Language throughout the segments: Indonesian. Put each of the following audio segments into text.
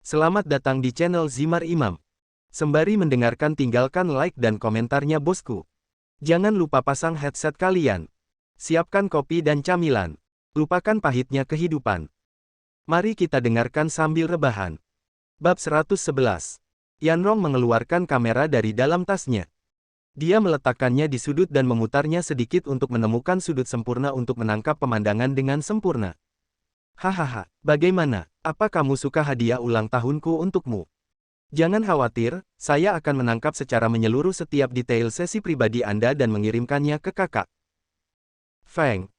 Selamat datang di channel Zimar Imam. Sembari mendengarkan tinggalkan like dan komentarnya bosku. Jangan lupa pasang headset kalian. Siapkan kopi dan camilan. Lupakan pahitnya kehidupan. Mari kita dengarkan sambil rebahan. Bab 111. Yanrong mengeluarkan kamera dari dalam tasnya. Dia meletakkannya di sudut dan memutarnya sedikit untuk menemukan sudut sempurna untuk menangkap pemandangan dengan sempurna. Hahaha, bagaimana? Apa kamu suka hadiah ulang tahunku untukmu? Jangan khawatir, saya akan menangkap secara menyeluruh setiap detail sesi pribadi Anda dan mengirimkannya ke kakak. Feng,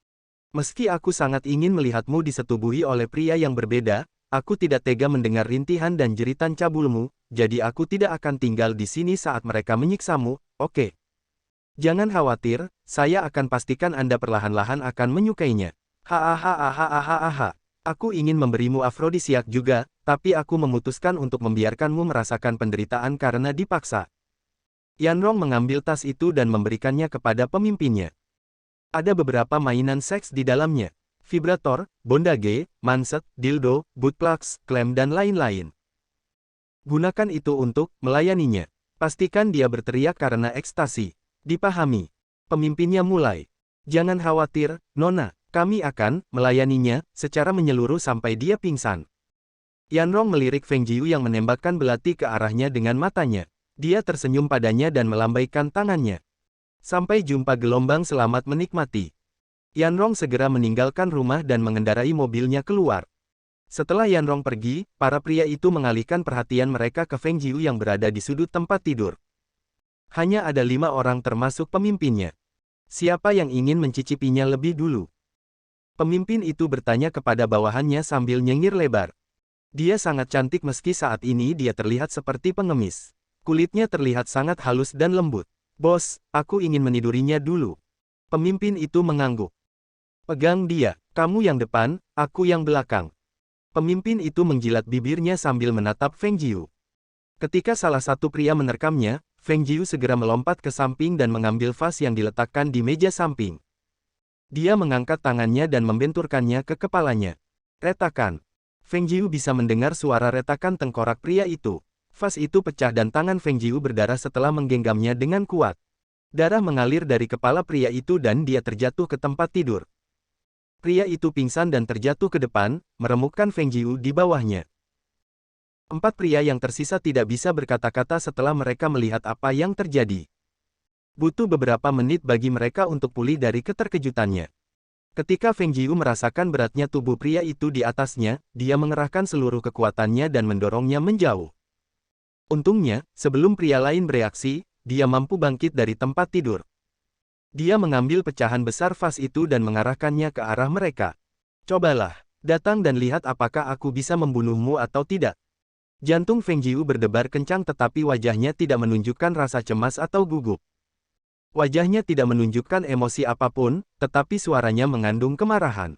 meski aku sangat ingin melihatmu disetubuhi oleh pria yang berbeda, aku tidak tega mendengar rintihan dan jeritan cabulmu, jadi aku tidak akan tinggal di sini saat mereka menyiksamu, oke? Jangan khawatir, saya akan pastikan Anda perlahan-lahan akan menyukainya. Hahaha. Aku ingin memberimu afrodisiak juga, tapi aku memutuskan untuk membiarkanmu merasakan penderitaan karena dipaksa. Yanrong mengambil tas itu dan memberikannya kepada pemimpinnya. Ada beberapa mainan seks di dalamnya. Vibrator, bondage, manset, dildo, buttplugs, klem dan lain-lain. Gunakan itu untuk melayaninya. Pastikan dia berteriak karena ekstasi. Dipahami. Pemimpinnya mulai. Jangan khawatir, Nona. Kami akan melayaninya secara menyeluruh sampai dia pingsan. Yanrong melirik Feng Jiu yang menembakkan belati ke arahnya dengan matanya. Dia tersenyum padanya dan melambaikan tangannya. Sampai jumpa gelombang, selamat menikmati. Yanrong segera meninggalkan rumah dan mengendarai mobilnya keluar. Setelah Yanrong pergi, para pria itu mengalihkan perhatian mereka ke Feng Jiu yang berada di sudut tempat tidur. Hanya ada 5 orang termasuk pemimpinnya. Siapa yang ingin mencicipinya lebih dulu? Pemimpin itu bertanya kepada bawahannya sambil nyengir lebar. Dia sangat cantik meski saat ini dia terlihat seperti pengemis. Kulitnya terlihat sangat halus dan lembut. Bos, aku ingin menidurinya dulu. Pemimpin itu mengangguk. Pegang dia, kamu yang depan, aku yang belakang. Pemimpin itu menjilat bibirnya sambil menatap Feng Jiu. Ketika salah satu pria menerkamnya, Feng Jiu segera melompat ke samping dan mengambil vas yang diletakkan di meja samping. Dia mengangkat tangannya dan membenturkannya ke kepalanya. Retakan. Feng Jiu bisa mendengar suara retakan tengkorak pria itu. Vas itu pecah dan tangan Feng Jiu berdarah setelah menggenggamnya dengan kuat. Darah mengalir dari kepala pria itu dan dia terjatuh ke tempat tidur. Pria itu pingsan dan terjatuh ke depan, meremukkan Feng Jiu di bawahnya. 4 pria yang tersisa tidak bisa berkata-kata setelah mereka melihat apa yang terjadi. Butuh beberapa menit bagi mereka untuk pulih dari keterkejutannya. Ketika Feng Jiu merasakan beratnya tubuh pria itu di atasnya, dia mengerahkan seluruh kekuatannya dan mendorongnya menjauh. Untungnya, sebelum pria lain bereaksi, dia mampu bangkit dari tempat tidur. Dia mengambil pecahan besar vas itu dan mengarahkannya ke arah mereka. Cobalah, datang dan lihat apakah aku bisa membunuhmu atau tidak. Jantung Feng Jiu berdebar kencang tetapi wajahnya tidak menunjukkan rasa cemas atau gugup. Wajahnya tidak menunjukkan emosi apapun, tetapi suaranya mengandung kemarahan.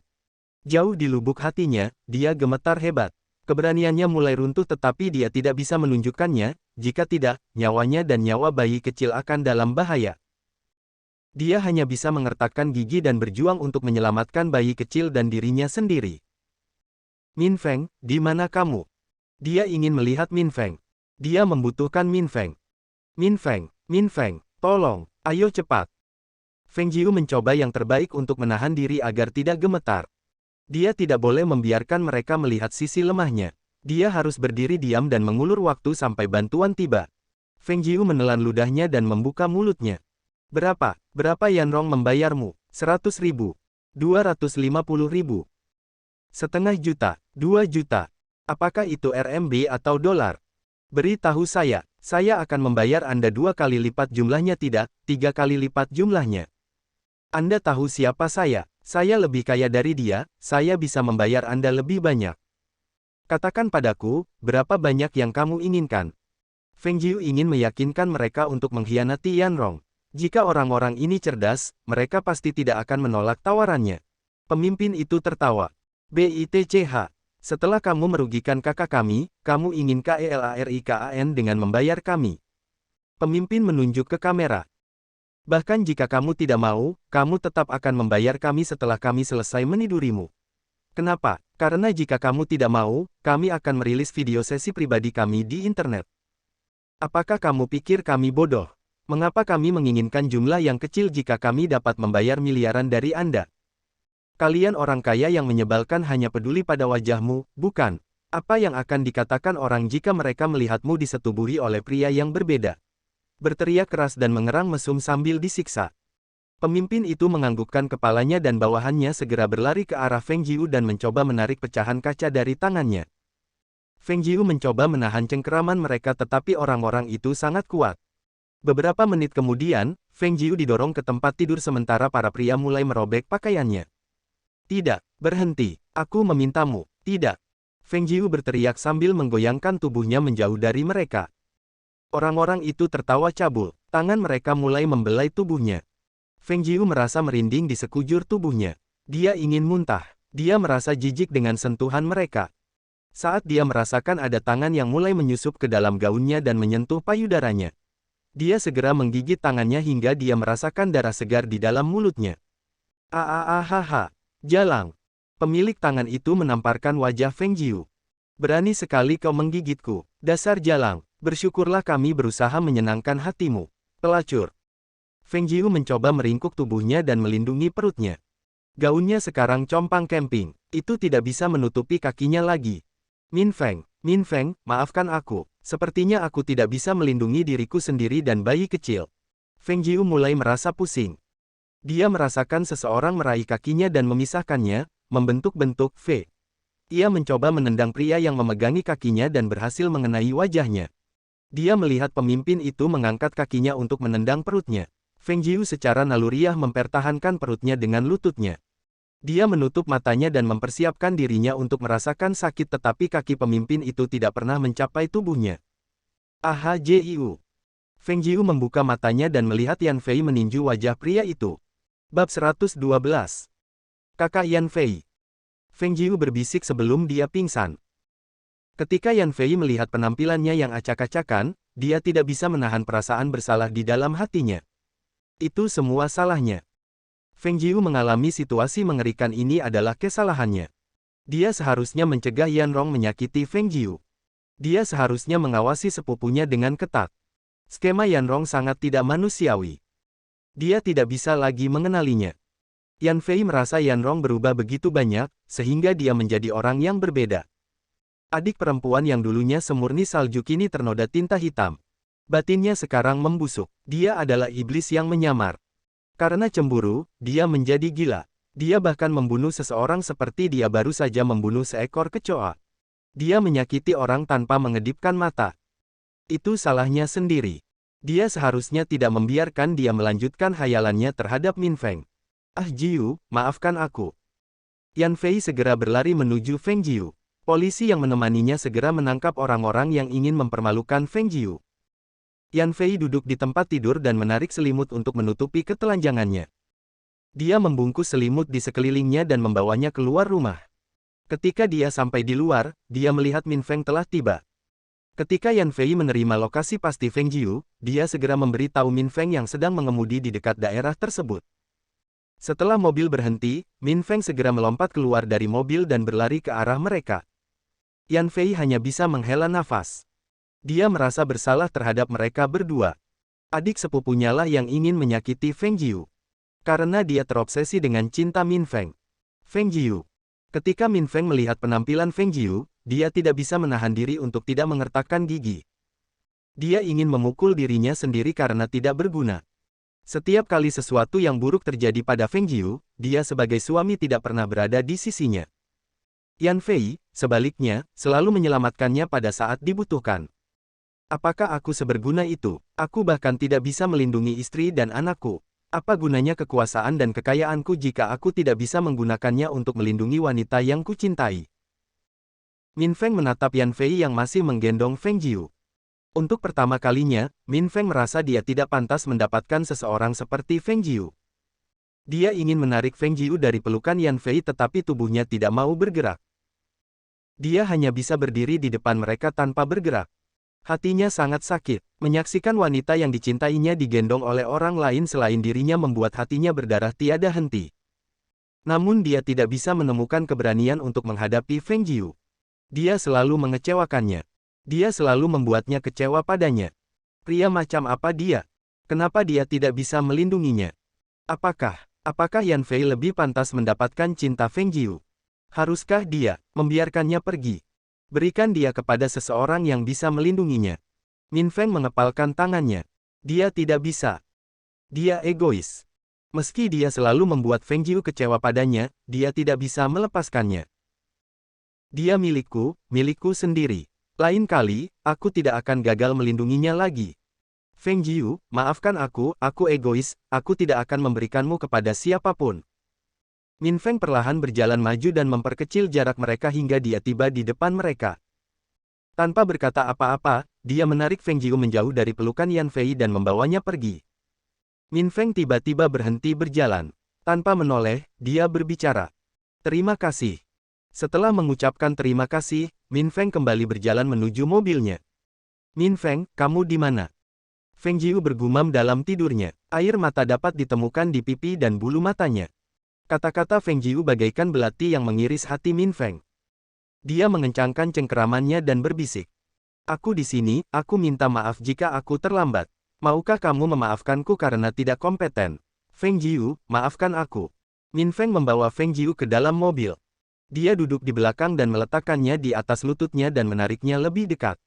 Jauh di lubuk hatinya, dia gemetar hebat. Keberaniannya mulai runtuh tetapi dia tidak bisa menunjukkannya, jika tidak, nyawanya dan nyawa bayi kecil akan dalam bahaya. Dia hanya bisa mengertakkan gigi dan berjuang untuk menyelamatkan bayi kecil dan dirinya sendiri. Min Feng, di mana kamu? Dia ingin melihat Min Feng. Dia membutuhkan Min Feng. Min Feng, tolong. Ayo cepat. Feng Jiu mencoba yang terbaik untuk menahan diri agar tidak gemetar. Dia tidak boleh membiarkan mereka melihat sisi lemahnya. Dia harus berdiri diam dan mengulur waktu sampai bantuan tiba. Feng Jiu menelan ludahnya dan membuka mulutnya. Berapa Yanrong membayarmu? 100.000. 250.000. Setengah juta. 2 juta. Apakah itu RMB atau dolar? Beritahu saya akan membayar Anda 2 kali lipat jumlahnya, tidak 3 kali lipat jumlahnya. Anda tahu siapa saya lebih kaya dari dia, saya bisa membayar Anda lebih banyak. Katakan padaku, berapa banyak yang kamu inginkan? Feng Jiu ingin meyakinkan mereka untuk mengkhianati Yanrong. Jika orang-orang ini cerdas, mereka pasti tidak akan menolak tawarannya. Pemimpin itu tertawa. BITCH. Setelah kamu merugikan kakak kami, kamu ingin KELARIKAN dengan membayar kami. Pemimpin menunjuk ke kamera. Bahkan jika kamu tidak mau, kamu tetap akan membayar kami setelah kami selesai menidurimu. Kenapa? Karena jika kamu tidak mau, kami akan merilis video sesi pribadi kami di internet. Apakah kamu pikir kami bodoh? Mengapa kami menginginkan jumlah yang kecil jika kami dapat membayar miliaran dari Anda? Kalian orang kaya yang menyebalkan hanya peduli pada wajahmu, bukan? Apa yang akan dikatakan orang jika mereka melihatmu disetubuhi oleh pria yang berbeda? Berteriak keras dan mengerang mesum sambil disiksa. Pemimpin itu menganggukkan kepalanya dan bawahannya segera berlari ke arah Feng Jiu dan mencoba menarik pecahan kaca dari tangannya. Feng Jiu mencoba menahan cengkeraman mereka tetapi orang-orang itu sangat kuat. Beberapa menit kemudian, Feng Jiu didorong ke tempat tidur sementara para pria mulai merobek pakaiannya. Tidak, berhenti, aku memintamu, tidak. Feng Jiu berteriak sambil menggoyangkan tubuhnya menjauh dari mereka. Orang-orang itu tertawa cabul, tangan mereka mulai membelai tubuhnya. Feng Jiu merasa merinding di sekujur tubuhnya. Dia ingin muntah. Dia merasa jijik dengan sentuhan mereka. Saat dia merasakan ada tangan yang mulai menyusup ke dalam gaunnya dan menyentuh payudaranya. Dia segera menggigit tangannya hingga dia merasakan darah segar di dalam mulutnya. Aahaha. Jalang. Pemilik tangan itu menamparkan wajah Feng Jiu. Berani sekali kau menggigitku. Dasar jalang. Bersyukurlah kami berusaha menyenangkan hatimu. Pelacur. Feng Jiu mencoba meringkuk tubuhnya dan melindungi perutnya. Gaunnya sekarang compang-camping. Itu tidak bisa menutupi kakinya lagi. Min Feng, maafkan aku. Sepertinya aku tidak bisa melindungi diriku sendiri dan bayi kecil. Feng Jiu mulai merasa pusing. Dia merasakan seseorang meraih kakinya dan memisahkannya, membentuk-bentuk V. Ia mencoba menendang pria yang memegangi kakinya dan berhasil mengenai wajahnya. Dia melihat pemimpin itu mengangkat kakinya untuk menendang perutnya. Feng Jiu secara naluriah mempertahankan perutnya dengan lututnya. Dia menutup matanya dan mempersiapkan dirinya untuk merasakan sakit tetapi kaki pemimpin itu tidak pernah mencapai tubuhnya. Jiu. Feng Jiu membuka matanya dan melihat Yan Fei meninju wajah pria itu. Bab 112. Kakak Yan Fei. Feng Jiu berbisik sebelum dia pingsan. Ketika Yan Fei melihat penampilannya yang acak-acakan, dia tidak bisa menahan perasaan bersalah di dalam hatinya. Itu semua salahnya. Feng Jiu mengalami situasi mengerikan ini adalah kesalahannya. Dia seharusnya mencegah Yan Rong menyakiti Feng Jiu. Dia seharusnya mengawasi sepupunya dengan ketat. Skema Yan Rong sangat tidak manusiawi. Dia tidak bisa lagi mengenalinya. Yan Fei merasa Yan Rong berubah begitu banyak, sehingga dia menjadi orang yang berbeda. Adik perempuan yang dulunya semurni salju kini ternoda tinta hitam. Batinnya sekarang membusuk. Dia adalah iblis yang menyamar. Karena cemburu, dia menjadi gila. Dia bahkan membunuh seseorang seperti dia baru saja membunuh seekor kecoa. Dia menyakiti orang tanpa mengedipkan mata. Itu salahnya sendiri. Dia seharusnya tidak membiarkan dia melanjutkan hayalannya terhadap Min Feng. Jiu, maafkan aku. Yan Fei segera berlari menuju Feng Jiu. Polisi yang menemaninya segera menangkap orang-orang yang ingin mempermalukan Feng Jiu. Yan Fei duduk di tempat tidur dan menarik selimut untuk menutupi ketelanjangannya. Dia membungkus selimut di sekelilingnya dan membawanya keluar rumah. Ketika dia sampai di luar, dia melihat Min Feng telah tiba. Ketika Yan Fei menerima lokasi pasti Feng Jiu, dia segera memberitahu Min Feng yang sedang mengemudi di dekat daerah tersebut. Setelah mobil berhenti, Min Feng segera melompat keluar dari mobil dan berlari ke arah mereka. Yan Fei hanya bisa menghela nafas. Dia merasa bersalah terhadap mereka berdua. Adik sepupunya lah yang ingin menyakiti Feng Jiu. Karena dia terobsesi dengan cinta Min Feng. Feng Jiu. Ketika Min Feng melihat penampilan Feng Jiu, dia tidak bisa menahan diri untuk tidak mengertakkan gigi. Dia ingin memukul dirinya sendiri karena tidak berguna. Setiap kali sesuatu yang buruk terjadi pada Feng Jiu, dia sebagai suami tidak pernah berada di sisinya. Yan Fei, sebaliknya, selalu menyelamatkannya pada saat dibutuhkan. Apakah aku seberguna itu? Aku bahkan tidak bisa melindungi istri dan anakku. Apa gunanya kekuasaan dan kekayaanku jika aku tidak bisa menggunakannya untuk melindungi wanita yang kucintai? Min Feng menatap Yan Fei yang masih menggendong Feng Jiu. Untuk pertama kalinya, Min Feng merasa dia tidak pantas mendapatkan seseorang seperti Feng Jiu. Dia ingin menarik Feng Jiu dari pelukan Yan Fei tetapi tubuhnya tidak mau bergerak. Dia hanya bisa berdiri di depan mereka tanpa bergerak. Hatinya sangat sakit. Menyaksikan wanita yang dicintainya digendong oleh orang lain selain dirinya membuat hatinya berdarah tiada henti. Namun dia tidak bisa menemukan keberanian untuk menghadapi Feng Jiu. Dia selalu mengecewakannya. Dia selalu membuatnya kecewa padanya. Pria macam apa dia? Kenapa dia tidak bisa melindunginya? Apakah Yan Fei lebih pantas mendapatkan cinta Feng Jiu? Haruskah dia membiarkannya pergi? Berikan dia kepada seseorang yang bisa melindunginya. Min Feng mengepalkan tangannya. Dia tidak bisa. Dia egois. Meski dia selalu membuat Feng Jiu kecewa padanya, dia tidak bisa melepaskannya. Dia milikku sendiri. Lain kali, aku tidak akan gagal melindunginya lagi. Feng Jiu, maafkan aku egois, aku tidak akan memberikanmu kepada siapapun. Min Feng perlahan berjalan maju dan memperkecil jarak mereka hingga dia tiba di depan mereka. Tanpa berkata apa-apa, dia menarik Feng Jiu menjauh dari pelukan Yan Fei dan membawanya pergi. Min Feng tiba-tiba berhenti berjalan. Tanpa menoleh, dia berbicara. Terima kasih. Setelah mengucapkan terima kasih, Min Feng kembali berjalan menuju mobilnya. Min Feng, kamu di mana? Feng Jiu bergumam dalam tidurnya. Air mata dapat ditemukan di pipi dan bulu matanya. Kata-kata Feng Jiu bagaikan belati yang mengiris hati Min Feng. Dia mengencangkan cengkeramannya dan berbisik. Aku di sini, aku minta maaf jika aku terlambat. Maukah kamu memaafkanku karena tidak kompeten? Feng Jiu, maafkan aku. Min Feng membawa Feng Jiu ke dalam mobil. Dia duduk di belakang dan meletakkannya di atas lututnya dan menariknya lebih dekat.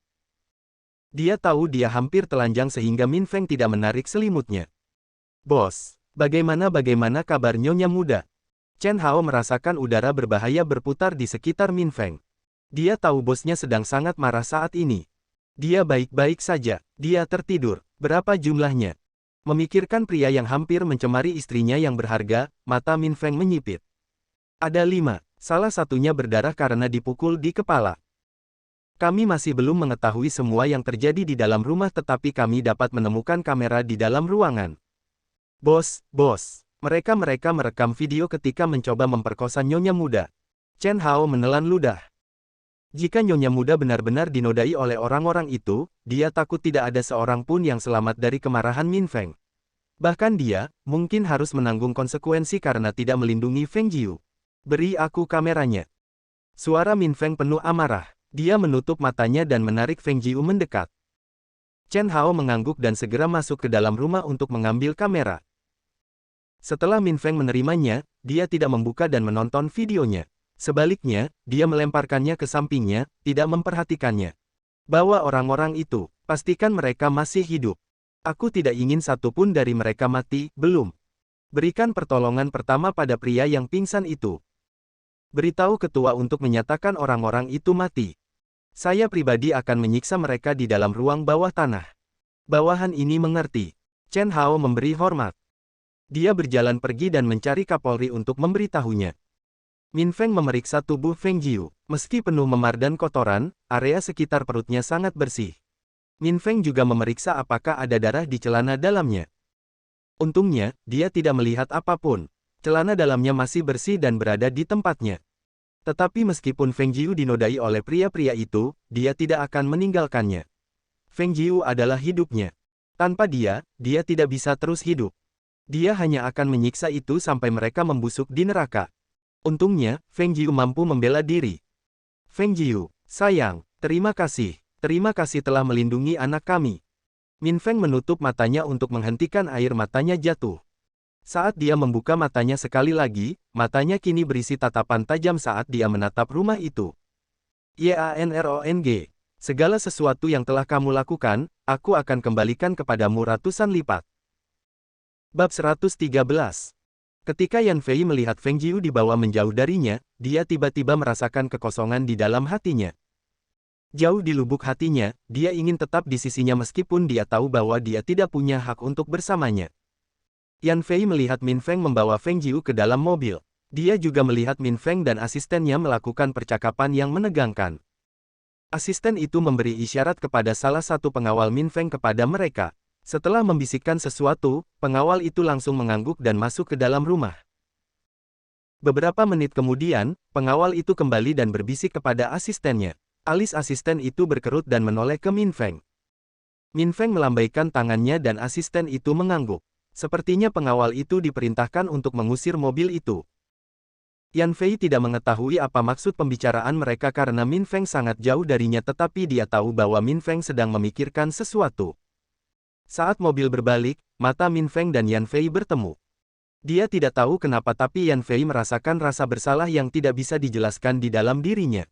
Dia tahu dia hampir telanjang sehingga Min Feng tidak menarik selimutnya. Bos, bagaimana kabar Nyonya muda? Chen Hao merasakan udara berbahaya berputar di sekitar Min Feng. Dia tahu bosnya sedang sangat marah saat ini. Dia baik-baik saja, dia tertidur. Berapa jumlahnya? Memikirkan pria yang hampir mencemari istrinya yang berharga, mata Min Feng menyipit. Ada 5, salah satunya berdarah karena dipukul di kepala. Kami masih belum mengetahui semua yang terjadi di dalam rumah tetapi kami dapat menemukan kamera di dalam ruangan. Bos, mereka merekam video ketika mencoba memperkosa Nyonya muda. Chen Hao menelan ludah. Jika Nyonya muda benar-benar dinodai oleh orang-orang itu, dia takut tidak ada seorang pun yang selamat dari kemarahan Min Feng. Bahkan dia, mungkin harus menanggung konsekuensi karena tidak melindungi Feng Jiu. Beri aku kameranya. Suara Min Feng penuh amarah. Dia menutup matanya dan menarik Feng Jiu mendekat. Chen Hao mengangguk dan segera masuk ke dalam rumah untuk mengambil kamera. Setelah Min Feng menerimanya, dia tidak membuka dan menonton videonya. Sebaliknya, dia melemparkannya ke sampingnya, tidak memperhatikannya. Bawa orang-orang itu, pastikan mereka masih hidup. Aku tidak ingin satupun dari mereka mati, belum. Berikan pertolongan pertama pada pria yang pingsan itu. Beritahu ketua untuk menyatakan orang-orang itu mati. Saya pribadi akan menyiksa mereka di dalam ruang bawah tanah. Bawahan ini mengerti. Chen Hao memberi hormat. Dia berjalan pergi dan mencari Kapolri untuk memberitahunya. Min Feng memeriksa tubuh Feng Jiu. Meski penuh memar dan kotoran, area sekitar perutnya sangat bersih. Min Feng juga memeriksa apakah ada darah di celana dalamnya. Untungnya, dia tidak melihat apapun. Celana dalamnya masih bersih dan berada di tempatnya. Tetapi meskipun Feng Jiu dinodai oleh pria-pria itu, dia tidak akan meninggalkannya. Feng Jiu adalah hidupnya. Tanpa dia, dia tidak bisa terus hidup. Dia hanya akan menyiksa itu sampai mereka membusuk di neraka. Untungnya, Feng Jiu mampu membela diri. Feng Jiu, sayang, terima kasih telah melindungi anak kami. Min Feng menutup matanya untuk menghentikan air matanya jatuh. Saat dia membuka matanya sekali lagi, matanya kini berisi tatapan tajam saat dia menatap rumah itu. Yanrong, segala sesuatu yang telah kamu lakukan, aku akan kembalikan kepadamu ratusan lipat. Bab 113. Ketika Yan Fei melihat Feng Jiu dibawa menjauh darinya, dia tiba-tiba merasakan kekosongan di dalam hatinya. Jauh di lubuk hatinya, dia ingin tetap di sisinya meskipun dia tahu bahwa dia tidak punya hak untuk bersamanya. Yan Fei melihat Min Feng membawa Feng Jiu ke dalam mobil. Dia juga melihat Min Feng dan asistennya melakukan percakapan yang menegangkan. Asisten itu memberi isyarat kepada salah satu pengawal Min Feng kepada mereka. Setelah membisikkan sesuatu, pengawal itu langsung mengangguk dan masuk ke dalam rumah. Beberapa menit kemudian, pengawal itu kembali dan berbisik kepada asistennya. Alis asisten itu berkerut dan menoleh ke Min Feng. Min Feng melambaikan tangannya dan asisten itu mengangguk. Sepertinya pengawal itu diperintahkan untuk mengusir mobil itu. Yan Fei tidak mengetahui apa maksud pembicaraan mereka karena Min Feng sangat jauh darinya, tetapi dia tahu bahwa Min Feng sedang memikirkan sesuatu. Saat mobil berbalik, mata Min Feng dan Yan Fei bertemu. Dia tidak tahu kenapa, tapi Yan Fei merasakan rasa bersalah yang tidak bisa dijelaskan di dalam dirinya.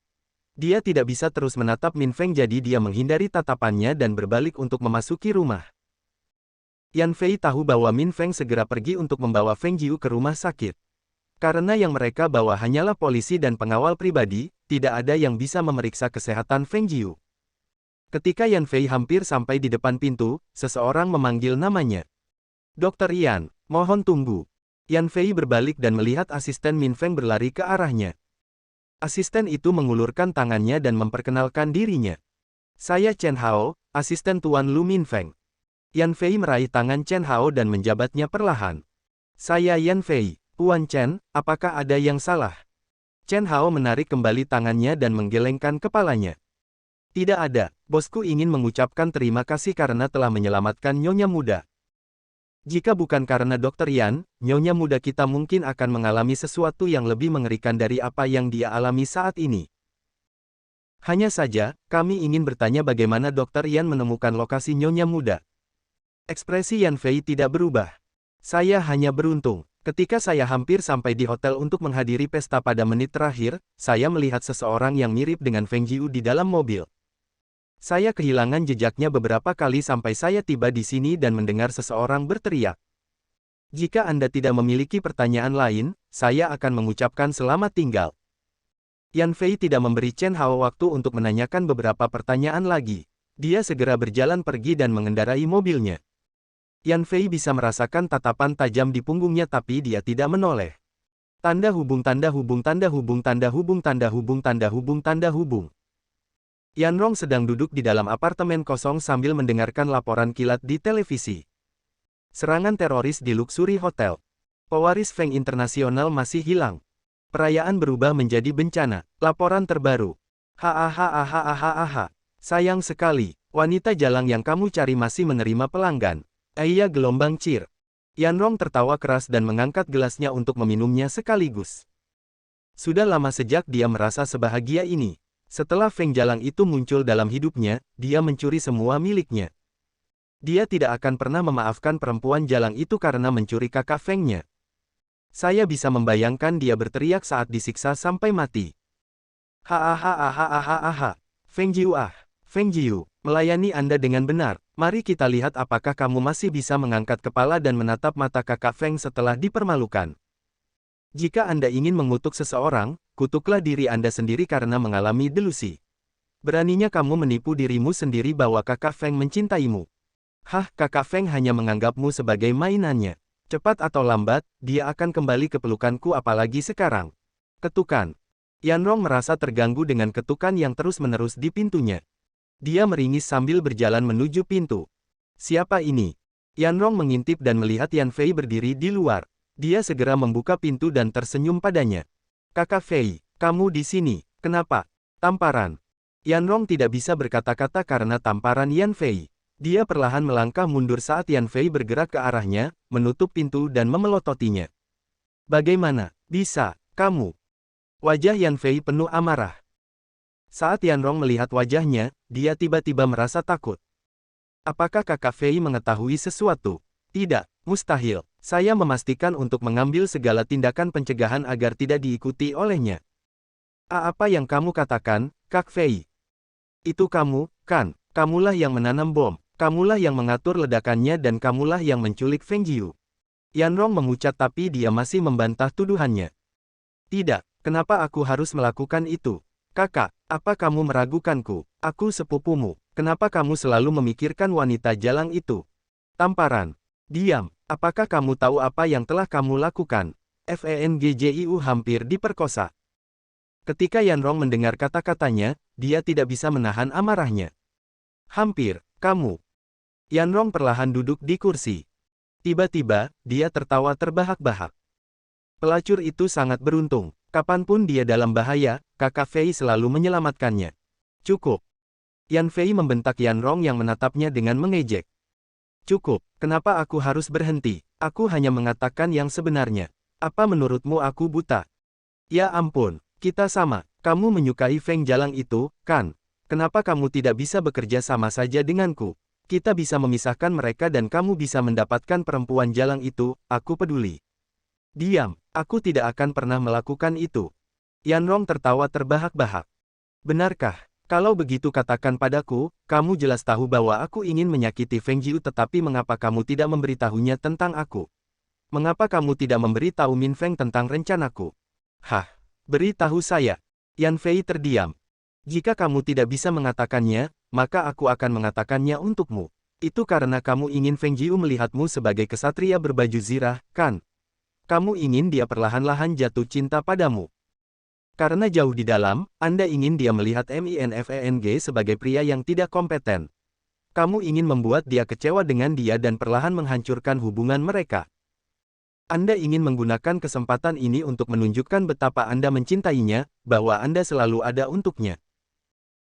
Dia tidak bisa terus menatap Min Feng, jadi dia menghindari tatapannya dan berbalik untuk memasuki rumah. Yan Fei tahu bahwa Min Feng segera pergi untuk membawa Feng Jiu ke rumah sakit. Karena yang mereka bawa hanyalah polisi dan pengawal pribadi, tidak ada yang bisa memeriksa kesehatan Feng Jiu. Ketika Yan Fei hampir sampai di depan pintu, seseorang memanggil namanya. "Dokter Yan, mohon tunggu." Yan Fei berbalik dan melihat asisten Min Feng berlari ke arahnya. Asisten itu mengulurkan tangannya dan memperkenalkan dirinya. "Saya Chen Hao, asisten Tuan Lu Min Feng." Yan Fei meraih tangan Chen Hao dan menjabatnya perlahan. "Saya Yan Fei. Tuan Chen, apakah ada yang salah?" Chen Hao menarik kembali tangannya dan menggelengkan kepalanya. "Tidak ada, bosku ingin mengucapkan terima kasih karena telah menyelamatkan Nyonya Muda. Jika bukan karena Dr. Yan, Nyonya Muda kita mungkin akan mengalami sesuatu yang lebih mengerikan dari apa yang dia alami saat ini. Hanya saja, kami ingin bertanya bagaimana Dr. Yan menemukan lokasi Nyonya Muda." Ekspresi Yan Fei tidak berubah. "Saya hanya beruntung. Ketika saya hampir sampai di hotel untuk menghadiri pesta pada menit terakhir, saya melihat seseorang yang mirip dengan Feng Jiu di dalam mobil. Saya kehilangan jejaknya beberapa kali sampai saya tiba di sini dan mendengar seseorang berteriak. Jika Anda tidak memiliki pertanyaan lain, saya akan mengucapkan selamat tinggal." Yan Fei tidak memberi Chen Hao waktu untuk menanyakan beberapa pertanyaan lagi. Dia segera berjalan pergi dan mengendarai mobilnya. Yan Fei bisa merasakan tatapan tajam di punggungnya, tapi dia tidak menoleh. Tanda hubung tanda hubung tanda hubung tanda hubung tanda hubung tanda hubung tanda hubung. Yan Rong sedang duduk di dalam apartemen kosong sambil mendengarkan laporan kilat di televisi. Serangan teroris di Luxury Hotel. Pewaris Feng Internasional masih hilang. Perayaan berubah menjadi bencana. Laporan terbaru. Hahaha. Sayang sekali, wanita jalang yang kamu cari masih menerima pelanggan. Iya, gelombang cheer. Yan Rong tertawa keras dan mengangkat gelasnya untuk meminumnya sekaligus. Sudah lama sejak dia merasa sebahagia ini. Setelah Feng Jalang itu muncul dalam hidupnya, dia mencuri semua miliknya. Dia tidak akan pernah memaafkan perempuan jalang itu karena mencuri kakak Fengnya. Saya bisa membayangkan dia berteriak saat disiksa sampai mati. Hahaha. Feng Jiu Feng Jiu, melayani Anda dengan benar. Mari kita lihat apakah kamu masih bisa mengangkat kepala dan menatap mata kakak Feng setelah dipermalukan. Jika Anda ingin mengutuk seseorang, kutuklah diri Anda sendiri karena mengalami delusi. Beraninya kamu menipu dirimu sendiri bahwa kakak Feng mencintaimu. Kakak Feng hanya menganggapmu sebagai mainannya. Cepat atau lambat, dia akan kembali ke pelukanku, apalagi sekarang. Ketukan. Yan Rong merasa terganggu dengan ketukan yang terus-menerus di pintunya. Dia meringis sambil berjalan menuju pintu. Siapa ini? Yan Rong mengintip dan melihat Yan Fei berdiri di luar. Dia segera membuka pintu dan tersenyum padanya. Kakak Fei, kamu di sini, kenapa? Tamparan. Yan Rong tidak bisa berkata-kata karena tamparan Yan Fei. Dia perlahan melangkah mundur saat Yan Fei bergerak ke arahnya, menutup pintu dan memelototinya. Bagaimana bisa, kamu? Wajah Yan Fei penuh amarah. Saat Yan Rong melihat wajahnya, dia tiba-tiba merasa takut. Apakah kakak Fei mengetahui sesuatu? Tidak, mustahil. Saya memastikan untuk mengambil segala tindakan pencegahan agar tidak diikuti olehnya. Apa yang kamu katakan, Kak Fei? Itu kamu, kan? Kamulah yang menanam bom. Kamulah yang mengatur ledakannya dan kamulah yang menculik Feng Jiu. Yan Rong memucat tapi dia masih membantah tuduhannya. Tidak, kenapa aku harus melakukan itu? Kakak, apa kamu meragukanku? Aku sepupumu. Kenapa kamu selalu memikirkan wanita jalang itu? Tamparan. Diam. Apakah kamu tahu apa yang telah kamu lakukan? Fengjiu hampir diperkosa. Ketika Yan Rong mendengar kata-katanya, dia tidak bisa menahan amarahnya. Hampir, kamu. Yan Rong perlahan duduk di kursi. Tiba-tiba, dia tertawa terbahak-bahak. Pelacur itu sangat beruntung. Kapanpun dia dalam bahaya, kakak Fei selalu menyelamatkannya. Cukup. Yan Fei membentak Yan Rong yang menatapnya dengan mengejek. Cukup, kenapa aku harus berhenti? Aku hanya mengatakan yang sebenarnya. Apa menurutmu aku buta? Ya ampun, kita sama. Kamu menyukai Feng Jalang itu, kan? Kenapa kamu tidak bisa bekerja sama saja denganku? Kita bisa memisahkan mereka dan kamu bisa mendapatkan perempuan jalang itu, aku peduli. Diam, aku tidak akan pernah melakukan itu. Yanrong tertawa terbahak-bahak. Benarkah? Kalau begitu katakan padaku, kamu jelas tahu bahwa aku ingin menyakiti Feng Jiu tetapi mengapa kamu tidak memberitahunya tentang aku? Mengapa kamu tidak memberitahu Min Feng tentang rencanaku? Hah, beritahu saya. Yan Fei terdiam. Jika kamu tidak bisa mengatakannya, maka aku akan mengatakannya untukmu. Itu karena kamu ingin Feng Jiu melihatmu sebagai kesatria berbaju zirah, kan? Kamu ingin dia perlahan-lahan jatuh cinta padamu. Karena jauh di dalam, Anda ingin dia melihat Minfeng sebagai pria yang tidak kompeten. Kamu ingin membuat dia kecewa dengan dia dan perlahan menghancurkan hubungan mereka. Anda ingin menggunakan kesempatan ini untuk menunjukkan betapa Anda mencintainya, bahwa Anda selalu ada untuknya.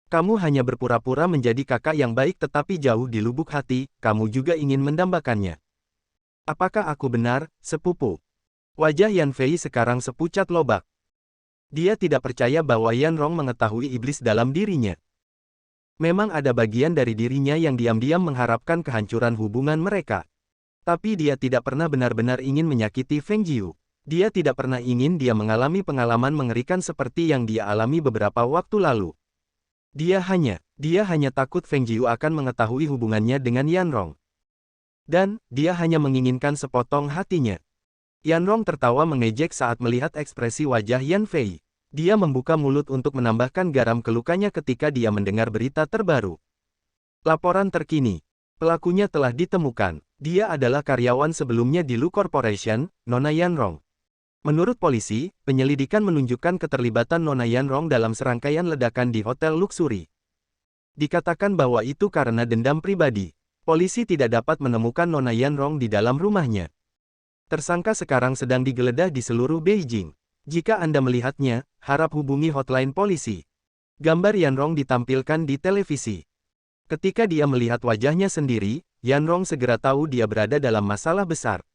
Kamu hanya berpura-pura menjadi kakak yang baik tetapi jauh di lubuk hati, kamu juga ingin mendambakannya. Apakah aku benar, sepupu? Wajah Yan Fei sekarang sepucat lobak. Dia tidak percaya bahwa Yanrong mengetahui iblis dalam dirinya. Memang ada bagian dari dirinya yang diam-diam mengharapkan kehancuran hubungan mereka. Tapi dia tidak pernah benar-benar ingin menyakiti Feng Jiu. Dia tidak pernah ingin dia mengalami pengalaman mengerikan seperti yang dia alami beberapa waktu lalu. Dia hanya takut Feng Jiu akan mengetahui hubungannya dengan Yanrong. Dan, dia hanya menginginkan sepotong hatinya. Yanrong tertawa mengejek saat melihat ekspresi wajah Yan Fei. Dia membuka mulut untuk menambahkan garam ke lukanya ketika dia mendengar berita terbaru. Laporan terkini. Pelakunya telah ditemukan. Dia adalah karyawan sebelumnya di Lu Corporation, Nona Yanrong. Menurut polisi, penyelidikan menunjukkan keterlibatan Nona Yanrong dalam serangkaian ledakan di hotel luksuri. Dikatakan bahwa itu karena dendam pribadi. Polisi tidak dapat menemukan Nona Yanrong di dalam rumahnya. Tersangka sekarang sedang digeledah di seluruh Beijing. Jika Anda melihatnya, harap hubungi hotline polisi. Gambar Yanrong ditampilkan di televisi. Ketika dia melihat wajahnya sendiri, Yanrong segera tahu dia berada dalam masalah besar.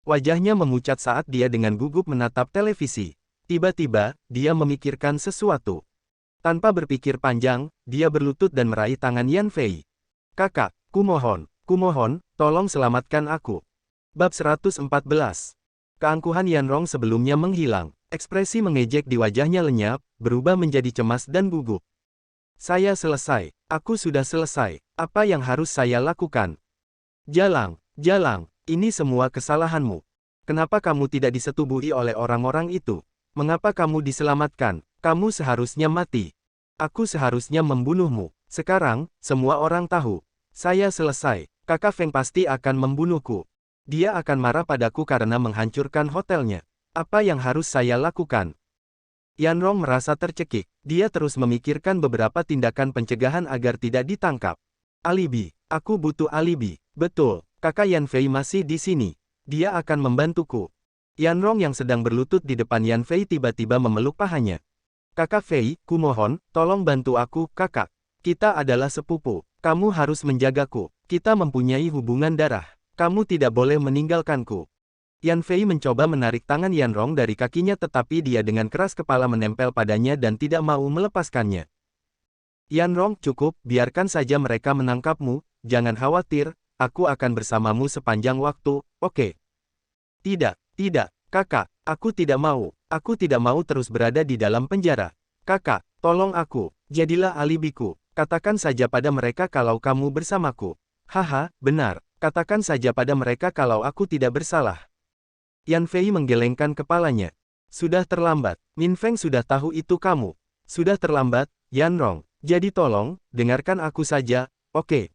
Wajahnya memucat saat dia dengan gugup menatap televisi. Tiba-tiba, dia memikirkan sesuatu. Tanpa berpikir panjang, dia berlutut dan meraih tangan Yan Fei. Kakak, kumohon, tolong selamatkan aku. Bab 114. Keangkuhan Yanrong sebelumnya menghilang. Ekspresi mengejek di wajahnya lenyap, berubah menjadi cemas dan gugup. Saya selesai. Aku sudah selesai. Apa yang harus saya lakukan? Jalang, ini semua kesalahanmu. Kenapa kamu tidak disetubuhi oleh orang-orang itu? Mengapa kamu diselamatkan? Kamu seharusnya mati. Aku seharusnya membunuhmu. Sekarang, semua orang tahu. Saya selesai. Kakak Feng pasti akan membunuhku. Dia akan marah padaku karena menghancurkan hotelnya. Apa yang harus saya lakukan? Yanrong merasa tercekik. Dia terus memikirkan beberapa tindakan pencegahan agar tidak ditangkap. Alibi. Aku butuh alibi. Betul, kakak Yan Fei masih di sini. Dia akan membantuku. Yanrong yang sedang berlutut di depan Yan Fei tiba-tiba memeluk pahanya. Kakak Fei, kumohon, tolong bantu aku, kakak. Kita adalah sepupu. Kamu harus menjagaku. Kita mempunyai hubungan darah. Kamu tidak boleh meninggalkanku. Yan Fei mencoba menarik tangan Yanrong dari kakinya tetapi dia dengan keras kepala menempel padanya dan tidak mau melepaskannya. Yanrong, cukup, biarkan saja mereka menangkapmu, jangan khawatir, aku akan bersamamu sepanjang waktu, oke? Tidak, kakak, aku tidak mau terus berada di dalam penjara. Kakak, tolong aku, jadilah alibiku, katakan saja pada mereka kalau kamu bersamaku. Haha, benar, katakan saja pada mereka kalau aku tidak bersalah. Yan Fei menggelengkan kepalanya. Sudah terlambat, Min Feng sudah tahu itu kamu. Sudah terlambat, Yanrong. Jadi tolong, dengarkan aku saja, oke?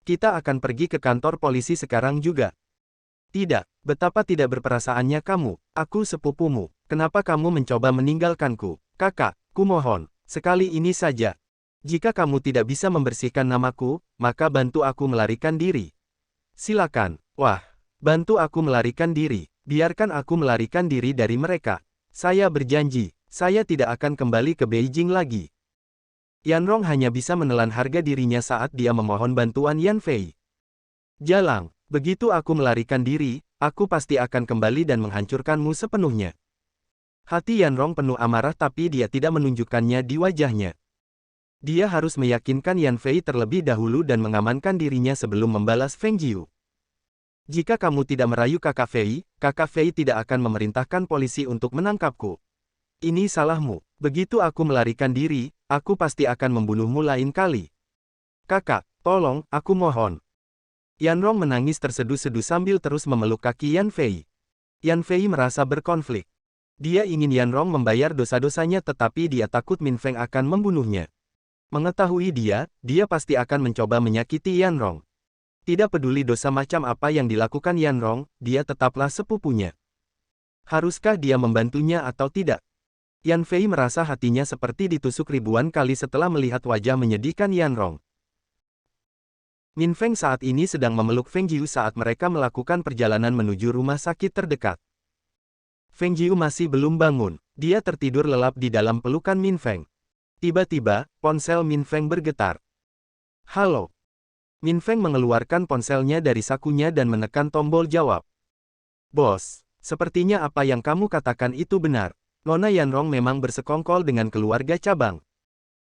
Kita akan pergi ke kantor polisi sekarang juga. Tidak, betapa tidak berperasaannya kamu. Aku sepupumu. Kenapa kamu mencoba meninggalkanku? Kakak, kumohon, sekali ini saja. Jika kamu tidak bisa membersihkan namaku, maka bantu aku melarikan diri. Silakan. Wah, bantu aku melarikan diri. Biarkan aku melarikan diri dari mereka. Saya berjanji, saya tidak akan kembali ke Beijing lagi. Yanrong hanya bisa menelan harga dirinya saat dia memohon bantuan Yan Fei. Jalang, begitu aku melarikan diri, aku pasti akan kembali dan menghancurkanmu sepenuhnya. Hati Yanrong penuh amarah tapi dia tidak menunjukkannya di wajahnya. Dia harus meyakinkan Yan Fei terlebih dahulu dan mengamankan dirinya sebelum membalas Feng Jiu. Jika kamu tidak merayu Kakak Fei tidak akan memerintahkan polisi untuk menangkapku. Ini salahmu. Begitu aku melarikan diri, aku pasti akan membunuhmu lain kali. Kakak, tolong, aku mohon. Yanrong menangis terseduh-seduh sambil terus memeluk kaki Yan Fei. Yan Fei merasa berkonflik. Dia ingin Yanrong membayar dosa-dosanya tetapi dia takut Min Feng akan membunuhnya. Mengetahui dia pasti akan mencoba menyakiti Yanrong. Tidak peduli dosa macam apa yang dilakukan Yanrong, dia tetaplah sepupunya. Haruskah dia membantunya atau tidak? Yan Fei merasa hatinya seperti ditusuk ribuan kali setelah melihat wajah menyedihkan Yanrong. Min Feng saat ini sedang memeluk Feng Jiu saat mereka melakukan perjalanan menuju rumah sakit terdekat. Feng Jiu masih belum bangun, dia tertidur lelap di dalam pelukan Min Feng. Tiba-tiba, ponsel Min Feng bergetar. Halo. Min Feng mengeluarkan ponselnya dari sakunya dan menekan tombol jawab. Bos, sepertinya apa yang kamu katakan itu benar. Nona Yanrong memang bersekongkol dengan keluarga cabang.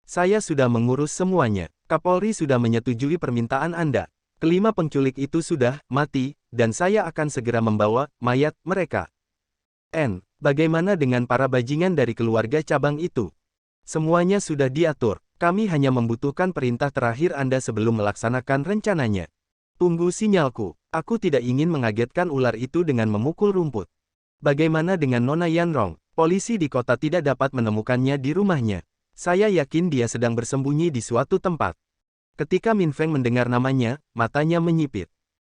Saya sudah mengurus semuanya. Kapolri sudah menyetujui permintaan Anda. Kelima penculik itu sudah mati, dan saya akan segera membawa mayat mereka. Bagaimana dengan para bajingan dari keluarga cabang itu? Semuanya sudah diatur. Kami hanya membutuhkan perintah terakhir Anda sebelum melaksanakan rencananya. Tunggu sinyalku. Aku tidak ingin mengagetkan ular itu dengan memukul rumput. Bagaimana dengan Nona Yanrong? Polisi di kota tidak dapat menemukannya di rumahnya. Saya yakin dia sedang bersembunyi di suatu tempat. Ketika Min Feng mendengar namanya, matanya menyipit.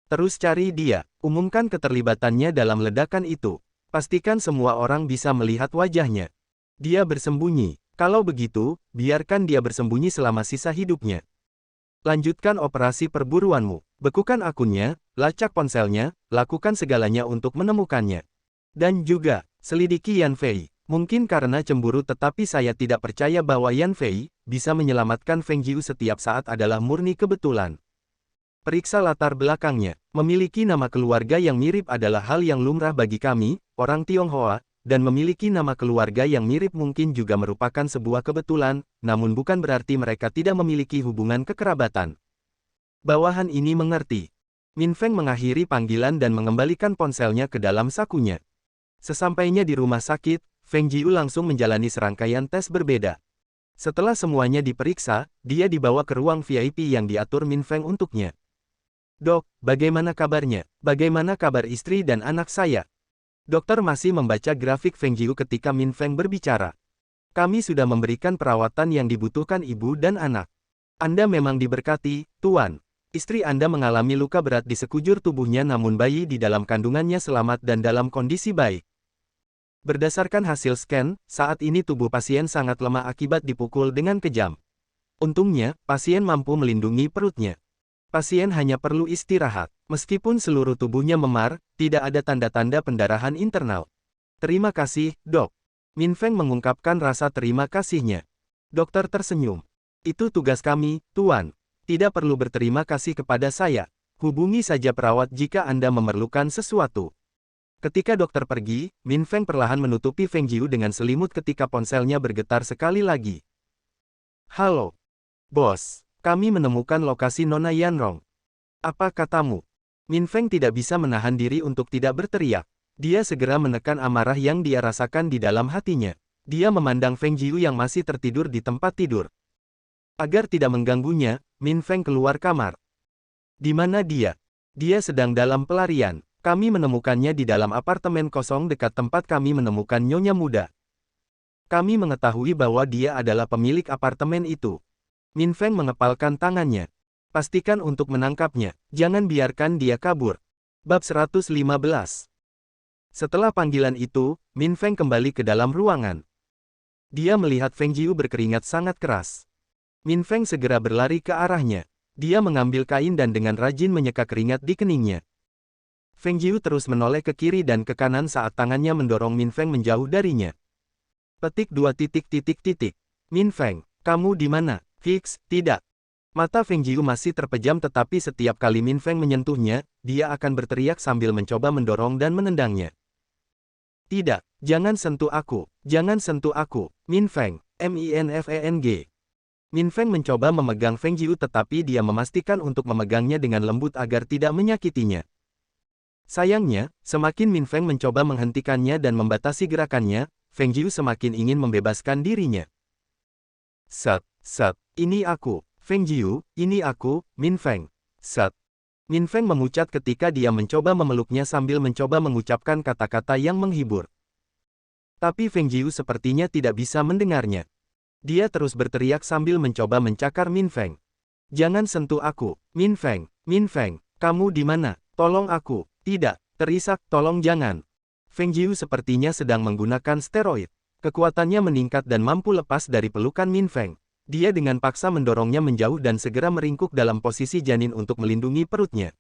Terus cari dia. Umumkan keterlibatannya dalam ledakan itu. Pastikan semua orang bisa melihat wajahnya. Dia bersembunyi. Kalau begitu, biarkan dia bersembunyi selama sisa hidupnya. Lanjutkan operasi perburuanmu. Bekukan akunnya, lacak ponselnya, lakukan segalanya untuk menemukannya. Dan juga, selidiki Yan Fei. Mungkin karena cemburu tetapi saya tidak percaya bahwa Yan Fei bisa menyelamatkan Feng Jiu setiap saat adalah murni kebetulan. Periksa latar belakangnya. Memiliki nama keluarga yang mirip adalah hal yang lumrah bagi kami, orang Tionghoa, dan memiliki nama keluarga yang mirip mungkin juga merupakan sebuah kebetulan, namun bukan berarti mereka tidak memiliki hubungan kekerabatan. Bawahan ini mengerti. Min Feng mengakhiri panggilan dan mengembalikan ponselnya ke dalam sakunya. Sesampainya di rumah sakit, Feng Jiu langsung menjalani serangkaian tes berbeda. Setelah semuanya diperiksa, dia dibawa ke ruang VIP yang diatur Min Feng untuknya. Dok, bagaimana kabarnya? Bagaimana kabar istri dan anak saya? Dokter masih membaca grafik Feng Jiu ketika Min Feng berbicara. Kami sudah memberikan perawatan yang dibutuhkan ibu dan anak. Anda memang diberkati, Tuan. Istri Anda mengalami luka berat di sekujur tubuhnya namun bayi di dalam kandungannya selamat dan dalam kondisi baik. Berdasarkan hasil scan, saat ini tubuh pasien sangat lemah akibat dipukul dengan kejam. Untungnya, pasien mampu melindungi perutnya. Pasien hanya perlu istirahat. Meskipun seluruh tubuhnya memar, tidak ada tanda-tanda pendarahan internal. Terima kasih, dok. Min Feng mengungkapkan rasa terima kasihnya. Dokter tersenyum. Itu tugas kami, Tuan. Tidak perlu berterima kasih kepada saya. Hubungi saja perawat jika Anda memerlukan sesuatu. Ketika dokter pergi, Min Feng perlahan menutupi Feng Jiu dengan selimut ketika ponselnya bergetar sekali lagi. Halo. Bos, kami menemukan lokasi Nona Yanrong. Apa katamu? Min Feng tidak bisa menahan diri untuk tidak berteriak. Dia segera menekan amarah yang dia rasakan di dalam hatinya. Dia memandang Feng Jiu yang masih tertidur di tempat tidur. Agar tidak mengganggunya, Min Feng keluar kamar. Di mana dia? Dia sedang dalam pelarian. Kami menemukannya di dalam apartemen kosong dekat tempat kami menemukan nyonya muda. Kami mengetahui bahwa dia adalah pemilik apartemen itu. Min Feng mengepalkan tangannya. Pastikan untuk menangkapnya. Jangan biarkan dia kabur. Bab 115. Setelah panggilan itu, Min Feng kembali ke dalam ruangan. Dia melihat Feng Jiu berkeringat sangat keras. Min Feng segera berlari ke arahnya. Dia mengambil kain dan dengan rajin menyeka keringat di keningnya. Feng Jiu terus menoleh ke kiri dan ke kanan saat tangannya mendorong Min Feng menjauh darinya. Petik 2 titik. Min Feng, kamu di mana? Fix, tidak. Mata Feng Jiu masih terpejam tetapi setiap kali Min Feng menyentuhnya, dia akan berteriak sambil mencoba mendorong dan menendangnya. Tidak, jangan sentuh aku, jangan sentuh aku. Min Feng, MINFENG. Min Feng mencoba memegang Feng Jiu tetapi dia memastikan untuk memegangnya dengan lembut agar tidak menyakitinya. Sayangnya, semakin Min Feng mencoba menghentikannya dan membatasi gerakannya, Feng Jiu semakin ingin membebaskan dirinya. Set, ini aku, Feng Jiu, ini aku, Min Feng. Set. Min Feng memucat ketika dia mencoba memeluknya sambil mencoba mengucapkan kata-kata yang menghibur. Tapi Feng Jiu sepertinya tidak bisa mendengarnya. Dia terus berteriak sambil mencoba mencakar Min Feng. Jangan sentuh aku, Min Feng, kamu di mana? Tolong aku. Tidak, terisak, tolong jangan. Feng Jiu sepertinya sedang menggunakan steroid. Kekuatannya meningkat dan mampu lepas dari pelukan Min Feng. Dia dengan paksa mendorongnya menjauh dan segera meringkuk dalam posisi janin untuk melindungi perutnya.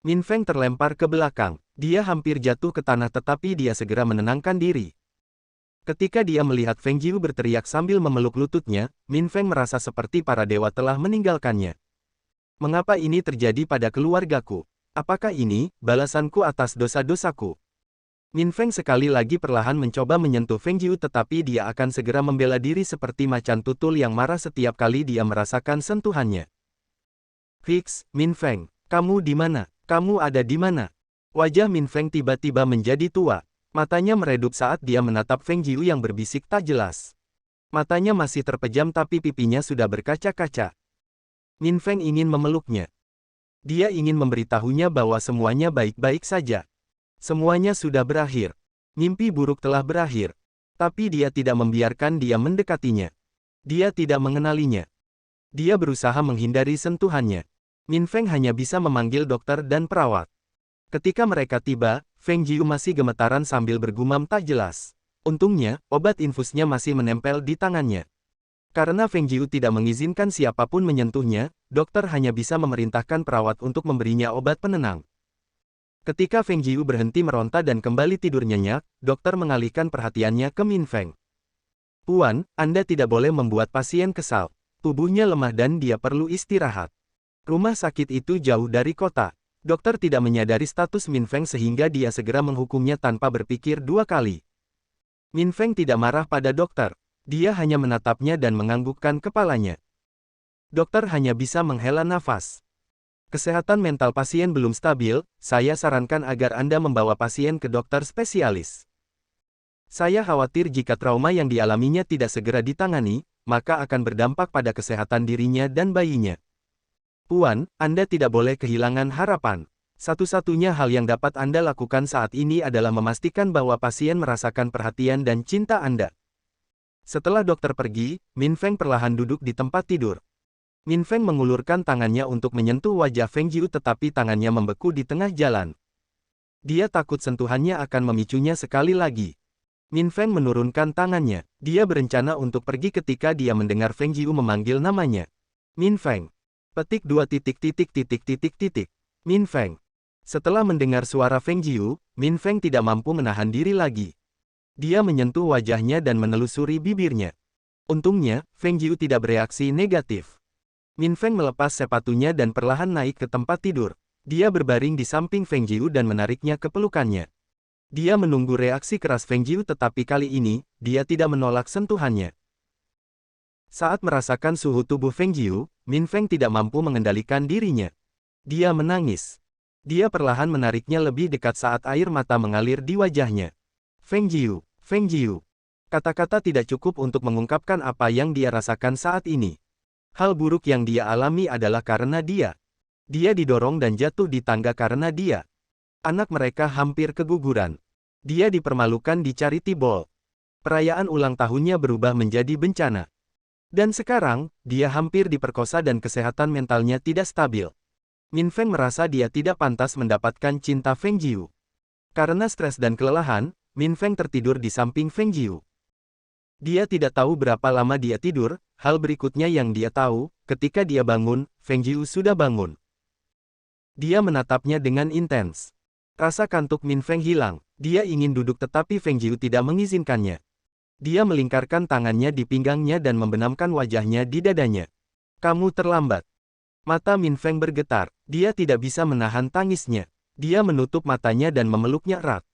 Min Feng terlempar ke belakang. Dia hampir jatuh ke tanah tetapi dia segera menenangkan diri. Ketika dia melihat Feng Jiu berteriak sambil memeluk lututnya, Min Feng merasa seperti para dewa telah meninggalkannya. Mengapa ini terjadi pada keluargaku? Apakah ini balasanku atas dosa-dosaku? Min Feng sekali lagi perlahan mencoba menyentuh Feng Jiu tetapi dia akan segera membela diri seperti macan tutul yang marah setiap kali dia merasakan sentuhannya. Fix, Min Feng, kamu di mana? Kamu ada di mana? Wajah Min Feng tiba-tiba menjadi tua. Matanya meredup saat dia menatap Feng Jiu yang berbisik tak jelas. Matanya masih terpejam tapi pipinya sudah berkaca-kaca. Min Feng ingin memeluknya. Dia ingin memberitahunya bahwa semuanya baik-baik saja. Semuanya sudah berakhir. Mimpi buruk telah berakhir. Tapi dia tidak membiarkan dia mendekatinya. Dia tidak mengenalinya. Dia berusaha menghindari sentuhannya. Min Feng hanya bisa memanggil dokter dan perawat. Ketika mereka tiba, Feng Jiu masih gemetaran sambil bergumam tak jelas. Untungnya, obat infusnya masih menempel di tangannya. Karena Feng Jiu tidak mengizinkan siapapun menyentuhnya, dokter hanya bisa memerintahkan perawat untuk memberinya obat penenang. Ketika Feng Jiu berhenti meronta dan kembali tidur nyenyak, dokter mengalihkan perhatiannya ke Min Feng. Puan, Anda tidak boleh membuat pasien kesal. Tubuhnya lemah dan dia perlu istirahat. Rumah sakit itu jauh dari kota. Dokter tidak menyadari status Min Feng sehingga dia segera menghukumnya tanpa berpikir dua kali. Min Feng tidak marah pada dokter. Dia hanya menatapnya dan menganggukkan kepalanya. Dokter hanya bisa menghela nafas. Kesehatan mental pasien belum stabil, saya sarankan agar Anda membawa pasien ke dokter spesialis. Saya khawatir jika trauma yang dialaminya tidak segera ditangani, maka akan berdampak pada kesehatan dirinya dan bayinya. Puan, Anda tidak boleh kehilangan harapan. Satu-satunya hal yang dapat Anda lakukan saat ini adalah memastikan bahwa pasien merasakan perhatian dan cinta Anda. Setelah dokter pergi, Min Feng perlahan duduk di tempat tidur. Min Feng mengulurkan tangannya untuk menyentuh wajah Feng Jiu tetapi tangannya membeku di tengah jalan. Dia takut sentuhannya akan memicunya sekali lagi. Min Feng menurunkan tangannya. Dia berencana untuk pergi ketika dia mendengar Feng Jiu memanggil namanya. Min Feng. Petik 2 titik titik titik titik titik. Min Feng. Setelah mendengar suara Feng Jiu, Min Feng tidak mampu menahan diri lagi. Dia menyentuh wajahnya dan menelusuri bibirnya. Untungnya, Feng Jiu tidak bereaksi negatif. Min Feng melepas sepatunya dan perlahan naik ke tempat tidur. Dia berbaring di samping Feng Jiu dan menariknya ke pelukannya. Dia menunggu reaksi keras Feng Jiu tetapi kali ini, dia tidak menolak sentuhannya. Saat merasakan suhu tubuh Feng Jiu, Min Feng tidak mampu mengendalikan dirinya. Dia menangis. Dia perlahan menariknya lebih dekat saat air mata mengalir di wajahnya. Feng Jiu. Kata-kata tidak cukup untuk mengungkapkan apa yang dia rasakan saat ini. Hal buruk yang dia alami adalah karena dia. Dia didorong dan jatuh di tangga karena dia. Anak mereka hampir keguguran. Dia dipermalukan di Charity Ball. Perayaan ulang tahunnya berubah menjadi bencana. Dan sekarang, dia hampir diperkosa dan kesehatan mentalnya tidak stabil. Min Feng merasa dia tidak pantas mendapatkan cinta Feng Jiu. Karena stres dan kelelahan, Min Feng tertidur di samping Feng Jiu. Dia tidak tahu berapa lama dia tidur. Hal berikutnya yang dia tahu, ketika dia bangun, Feng Jiu sudah bangun. Dia menatapnya dengan intens. Rasa kantuk Min Feng hilang. Dia ingin duduk tetapi Feng Jiu tidak mengizinkannya. Dia melingkarkan tangannya di pinggangnya dan membenamkan wajahnya di dadanya. Kamu terlambat. Mata Min Feng bergetar. Dia tidak bisa menahan tangisnya. Dia menutup matanya dan memeluknya erat.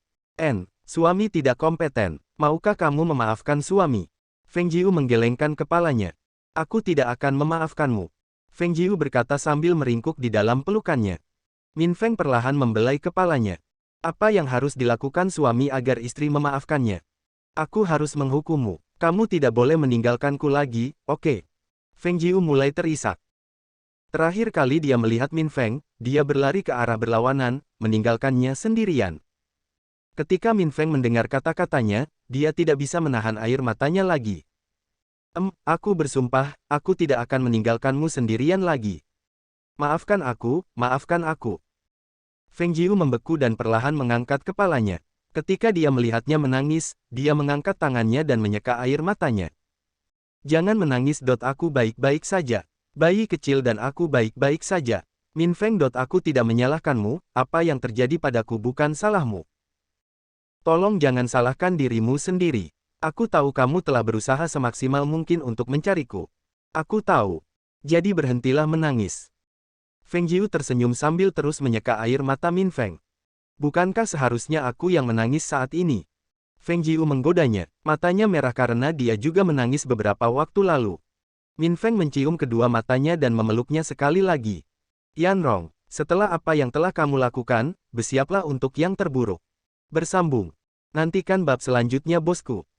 Suami tidak kompeten. Maukah kamu memaafkan suami? Feng Jiu menggelengkan kepalanya. Aku tidak akan memaafkanmu. Feng Jiu berkata sambil meringkuk di dalam pelukannya. Min Feng perlahan membelai kepalanya. Apa yang harus dilakukan suami agar istri memaafkannya? Aku harus menghukummu. Kamu tidak boleh meninggalkanku lagi, oke? Feng Jiu mulai terisak. Terakhir kali dia melihat Min Feng, dia berlari ke arah berlawanan, meninggalkannya sendirian. Ketika Min Feng mendengar kata-katanya, dia tidak bisa menahan air matanya lagi. Aku bersumpah, aku tidak akan meninggalkanmu sendirian lagi. Maafkan aku, maafkan aku. Feng Jiu membeku dan perlahan mengangkat kepalanya. Ketika dia melihatnya menangis, dia mengangkat tangannya dan menyeka air matanya. Jangan menangis. Aku baik-baik saja. Bayi kecil dan aku baik-baik saja. Min Feng. Aku tidak menyalahkanmu, apa yang terjadi padaku bukan salahmu. Tolong jangan salahkan dirimu sendiri. Aku tahu kamu telah berusaha semaksimal mungkin untuk mencariku. Aku tahu. Jadi berhentilah menangis. Feng Jiu tersenyum sambil terus menyeka air mata Min Feng. Bukankah seharusnya aku yang menangis saat ini? Feng Jiu menggodanya, matanya merah karena dia juga menangis beberapa waktu lalu. Min Feng mencium kedua matanya dan memeluknya sekali lagi. Yanrong, setelah apa yang telah kamu lakukan, bersiaplah untuk yang terburuk. Bersambung. Nantikan bab selanjutnya bosku.